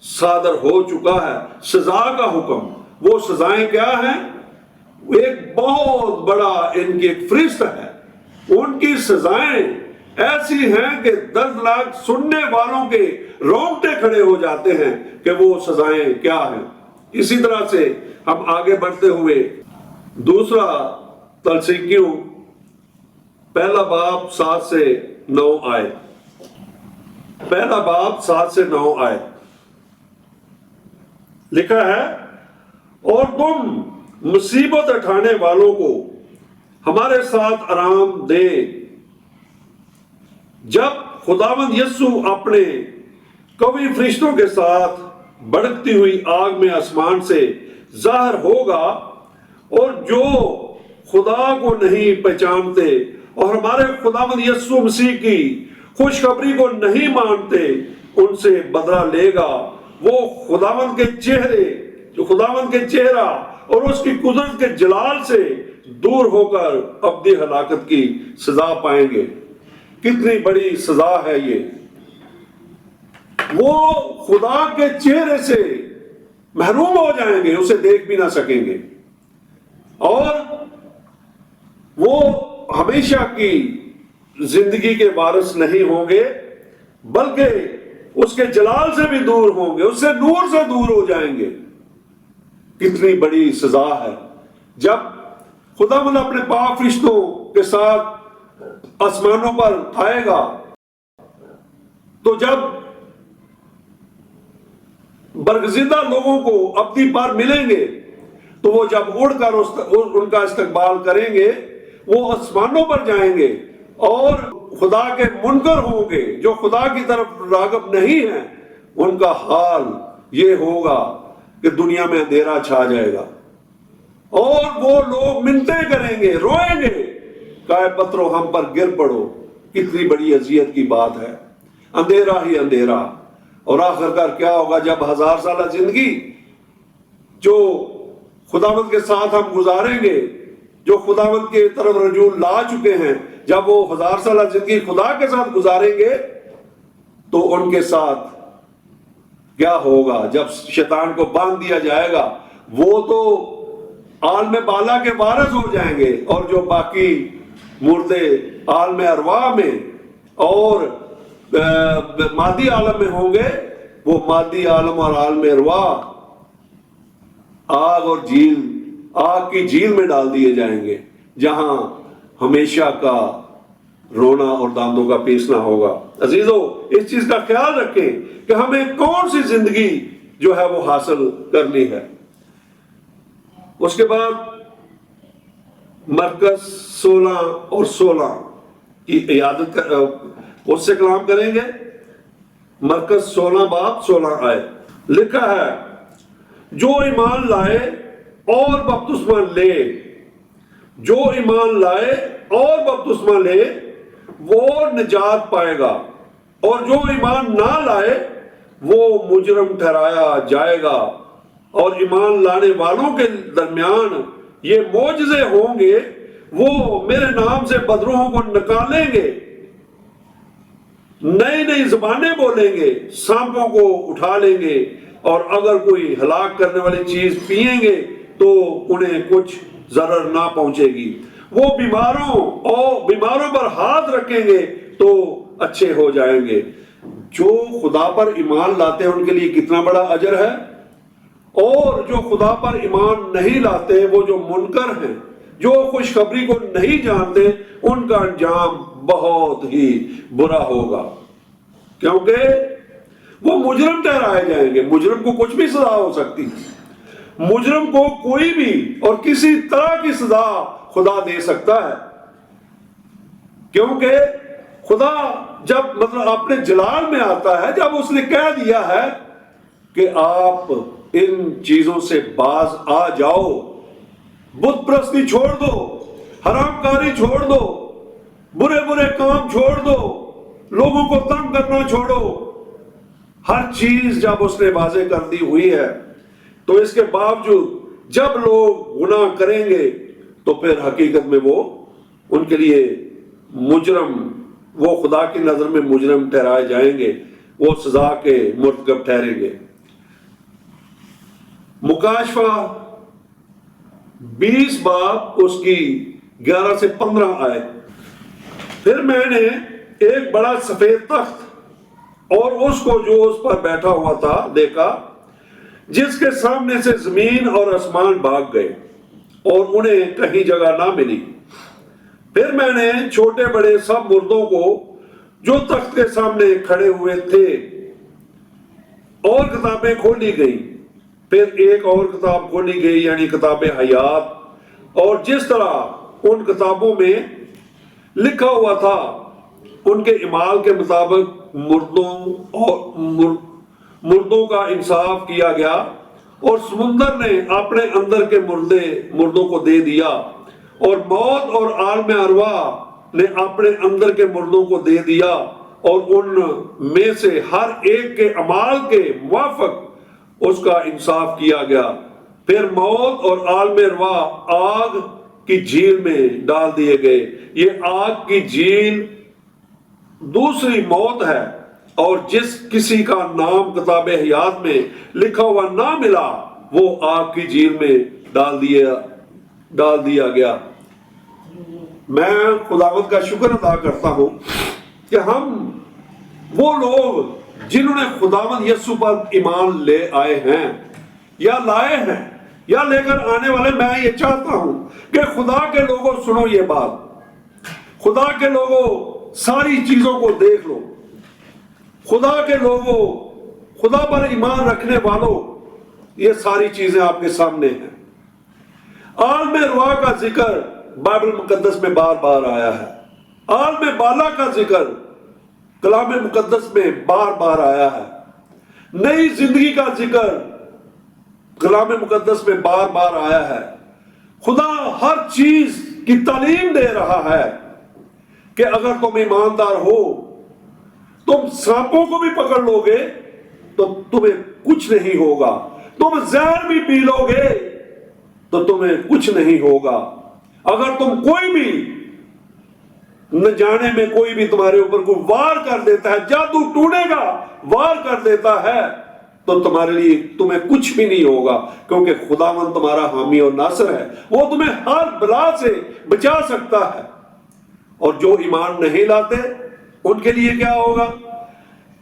صادر ہو چکا ہے، سزا کا حکم۔ وہ سزائیں کیا ہیں؟ ایک بہت بڑا ان کی ایک فہرست ہے. ان کی سزائیں ایسی ہیں کہ دردناک سننے والوں کے رونگٹے کھڑے ہو جاتے ہیں کہ وہ سزائیں کیا ہیں. اسی طرح سے ہم آگے بڑھتے ہوئے دوسرا تسالونیکیوں پہلا باب 7 سے 9 آئے. پہلا باب 7 سے 9 آئے لکھا ہے، اور تم مصیبت اٹھانے والوں کو ہمارے ساتھ آرام دے جب خداوند یسوع اپنے قوی فرشتوں کے ساتھ بھڑکتی ہوئی آگ میں آسمان سے ظاہر ہوگا. اور جو خدا کو نہیں پہچانتے اور ہمارے خداوند یسوع مسیح کی خوشخبری کو نہیں مانتے ان سے بدلہ لے گا. وہ خداوند کے چہرہ اور اس کی قدرت کے جلال سے دور ہو کر ابدی ہلاکت کی سزا پائیں گے. کتنی بڑی سزا ہے یہ. وہ خدا کے چہرے سے محروم ہو جائیں گے، اسے دیکھ بھی نہ سکیں گے، اور وہ ہمیشہ کی زندگی کے وارث نہیں ہوں گے، بلکہ اس کے جلال سے بھی دور ہوں گے، اس سے نور سے دور ہو جائیں گے. کتنی بڑی سزا ہے. جب خداوند اپنے پاک فرشتوں کے ساتھ آسمانوں پر آئے گا، تو جب برگزیدہ لوگوں کو ابدی پر ملیں گے تو وہ جب اڑ کر ان کا استقبال کریں گے، وہ آسمانوں پر جائیں گے اور خدا کے منکر ہوں گے جو خدا کی طرف راغب نہیں ہیں. ان کا حال یہ ہوگا کہ دنیا میں اندھیرا چھا جائے گا اور وہ لوگ منتیں کریں گے، روئیں گے، کہے پترو ہم پر گر پڑو. کتنی بڑی اذیت کی بات ہے. اندھیرا ہی اندھیرا. اور آخر کار کیا ہوگا جب 1000 سالہ زندگی جو خداوند کے ساتھ ہم گزاریں گے، جو خداوند کے طرف رجوع لا چکے ہیں، جب وہ 1000 سالہ زندگی خدا کے ساتھ گزاریں گے تو ان کے ساتھ کیا ہوگا؟ جب شیطان کو باندھ دیا جائے گا، وہ تو عالم بالا کے وارث ہو جائیں گے، اور جو باقی مردے عالم ارواح میں اور مادی عالم میں ہوں گے، وہ مادی عالم اور عالم ارواح آگ کی جھیل میں ڈال دیے جائیں گے، جہاں ہمیشہ کا رونا اور داندوں کا پیسنا ہوگا. عزیزو، اس چیز کا خیال رکھیں کہ ہمیں کون سی زندگی جو ہے وہ حاصل کرنی ہے. اس کے بعد مرکز 16 اور 16 کی عیادت اس سے کلام کریں گے. مرکز 16 باب 16 آئے لکھا ہے، جو ایمان لائے اور بپتسمہ لے، جو ایمان لائے اور بپتسمہ لے وہ نجات پائے گا، اور جو ایمان نہ لائے وہ مجرم ٹھہرایا جائے گا. اور ایمان لانے والوں کے درمیان یہ معجزے ہوں گے، وہ میرے نام سے بدروحوں کو نکالیں گے، نئی نئی زبانیں بولیں گے، سانپوں کو اٹھا لیں گے، اور اگر کوئی ہلاک کرنے والی چیز پئیں گے تو انہیں کچھ ضرر نہ پہنچے گی. وہ بیماروں پر ہاتھ رکھیں گے تو اچھے ہو جائیں گے. جو خدا پر ایمان لاتے ہیں ان کے لیے کتنا بڑا اجر ہے، اور جو خدا پر ایمان نہیں لاتے، وہ جو منکر ہیں، جو خوشخبری کو نہیں جانتے، ان کا انجام بہت ہی برا ہوگا، کیونکہ وہ مجرم ٹھہرائے جائیں گے. مجرم کو کچھ بھی سزا ہو سکتی، مجرم کو کوئی بھی اور کسی طرح کی سزا خدا دے سکتا ہے، کیونکہ خدا جب اپنے جلال میں آتا ہے، جب اس نے کہہ دیا ہے کہ آپ ان چیزوں سے باز آ جاؤ، بت پرستی چھوڑ دو، حرام کاری چھوڑ دو، برے برے کام چھوڑ دو، لوگوں کو تنگ کرنا چھوڑو، ہر چیز جب اس نے واضح کر دی ہوئی ہے، تو اس کے باوجود جب لوگ گناہ کریں گے تو پھر حقیقت میں وہ ان کے لیے مجرم، وہ خدا کی نظر میں مجرم ٹھہرائے جائیں گے، وہ سزا کے مرتکب ٹھہریں گے. مکاشفہ 20 باب اس کی 11 سے 15 آئے. پھر میں نے ایک بڑا سفید تخت اور اس کو جو اس پر بیٹھا ہوا تھا دیکھا، جس کے سامنے سے زمین اور آسمان بھاگ گئے اور انہیں کہیں جگہ نہ ملی. پھر میں نے چھوٹے بڑے سب مردوں کو جو تخت کے سامنے کھڑے ہوئے تھے اور کتابیں کھولی گئی. پھر ایک اور کتاب کھولی گئی، یعنی کتاب حیات، اور جس طرح ان کتابوں میں لکھا ہوا تھا ان کے اعمال کے مطابق مردوں کا انصاف کیا گیا. اور سمندر نے اپنے اندر کے مردوں کو دے دیا، اور موت اور عالم ارواح نے اپنے اندر کے مردوں کو دے دیا، اور ان میں سے ہر ایک کے اعمال کے موافق اس کا انصاف کیا گیا. پھر موت اور عالم ارواح آگ کی جھیل میں ڈال دیے گئے. یہ آگ کی جھیل دوسری موت ہے، اور جس کسی کا نام کتاب حیات میں لکھا ہوا نہ ملا وہ آگ کی جھیل میں ڈال دیا گیا. میں خداوند کا شکر ادا کرتا ہوں کہ ہم وہ لوگ جنہوں نے خداوند یسوع پر ایمان لے آئے ہیں یا لائے ہیں یا لے کر آنے والے، میں یہ چاہتا ہوں کہ خدا کے لوگوں سنو یہ بات. خدا کے لوگوں ساری چیزوں کو دیکھ لو. خدا کے لوگوں، خدا پر ایمان رکھنے والوں، یہ ساری چیزیں آپ کے سامنے ہیں. عالم ارواح کا ذکر بائبل مقدس میں بار بار آیا ہے. عالم بالا کا ذکر کلام مقدس میں بار بار آیا ہے. نئی زندگی کا ذکر کلام مقدس میں بار بار آیا ہے. خدا ہر چیز کی تعلیم دے رہا ہے کہ اگر تم ایماندار ہو، تم سانپوں کو بھی پکڑ لو گے تو تمہیں کچھ نہیں ہوگا. تم زہر بھی پی لو گے تو تمہیں کچھ نہیں ہوگا. اگر تم کوئی بھی نہ جانے میں کوئی بھی تمہارے اوپر کوئی وار کر دیتا ہے، جادو ٹونے گا وار کر دیتا ہے، تو تمہارے لیے تمہیں کچھ بھی نہیں ہوگا، کیونکہ خداوند تمہارا حامی اور ناصر ہے. وہ تمہیں ہر بلا سے بچا سکتا ہے. اور جو ایمان نہیں لاتے ان کے لیے کیا ہوگا؟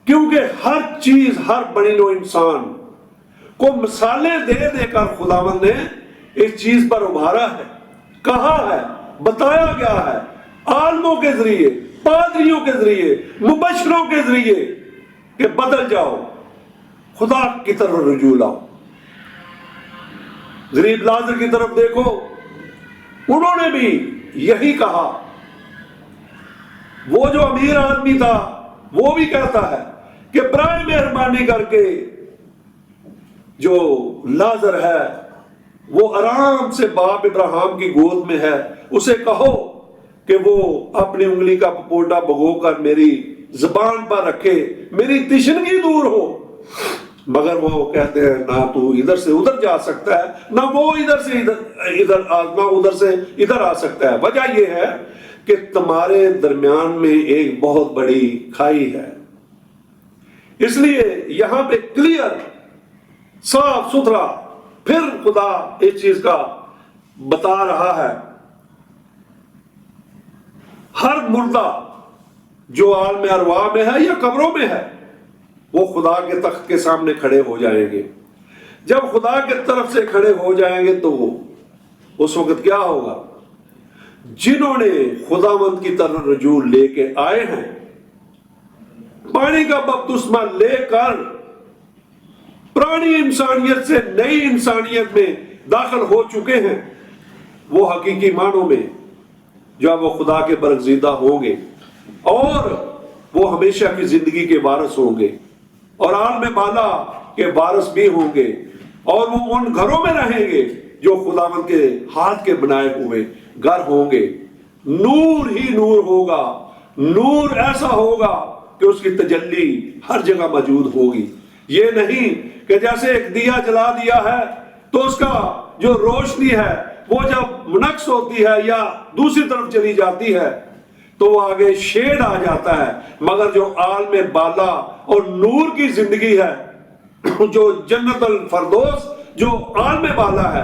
کیونکہ ہر چیز، ہر بڑی نوع انسان کو مثالیں دے دے کر خداوند نے اس چیز پر ابھارا ہے، کہا ہے، بتایا گیا ہے، عالموں کے ذریعے، پادریوں کے ذریعے، مبشروں کے ذریعے، کہ بدل جاؤ، خدا کی طرف رجوع لاؤ. غریب لازر کی طرف دیکھو، انہوں نے بھی یہی کہا. وہ جو امیر آدمی تھا وہ بھی کہتا ہے کہ برائے مہربانی کر کے جو لازر ہے وہ آرام سے باپ ابراہیم کی گود میں ہے، اسے کہو کہ وہ اپنی انگلی کا پپوٹا بھگو کر میری زبان پر رکھے، میری تشنگی دور ہو. مگر وہ کہتے ہیں نہ تو ادھر سے ادھر جا سکتا ہے، نہ وہ ادھر سے ادھر سے ادھر آ سکتا ہے. وجہ یہ ہے کہ تمہارے درمیان میں ایک بہت بڑی کھائی ہے. اس لیے یہاں پہ کلیئر، صاف ستھرا پھر خدا اس چیز کا بتا رہا ہے. ہر مردہ جو عالم ارواح میں ہے یا قبروں میں ہے وہ خدا کے تخت کے سامنے کھڑے ہو جائیں گے. جب خدا کے طرف سے کھڑے ہو جائیں گے تو اس وقت کیا ہوگا؟ جنہوں نے خداوند کی طرف رجوع لے کے آئے ہیں، پانی کا بپتسمہ لے کر پرانی انسانیت سے نئی انسانیت میں داخل ہو چکے ہیں، وہ حقیقی معنوں میں جب وہ خدا کے برگزیدہ ہوں گے اور وہ ہمیشہ کی زندگی کے وارث ہوں گے اور عالم بالا کے وارث بھی ہوں گے، اور وہ ان گھروں میں رہیں گے جو خداوند کے ہاتھ کے بنائے ہوئے گھر ہوں گے. نور ہی نور ہوگا، نور ایسا ہوگا کہ اس کی تجلی ہر جگہ موجود ہوگی. یہ نہیں کہ جیسے ایک دیا جلا دیا ہے تو اس کا جو روشنی ہے وہ جب منقص ہوتی ہے یا دوسری طرف چلی جاتی ہے تو وہ آگے شیڈ آ جاتا ہے. مگر جو عالم بالا اور نور کی زندگی ہے، جو جنت الفردوس جو عالم بالا ہے،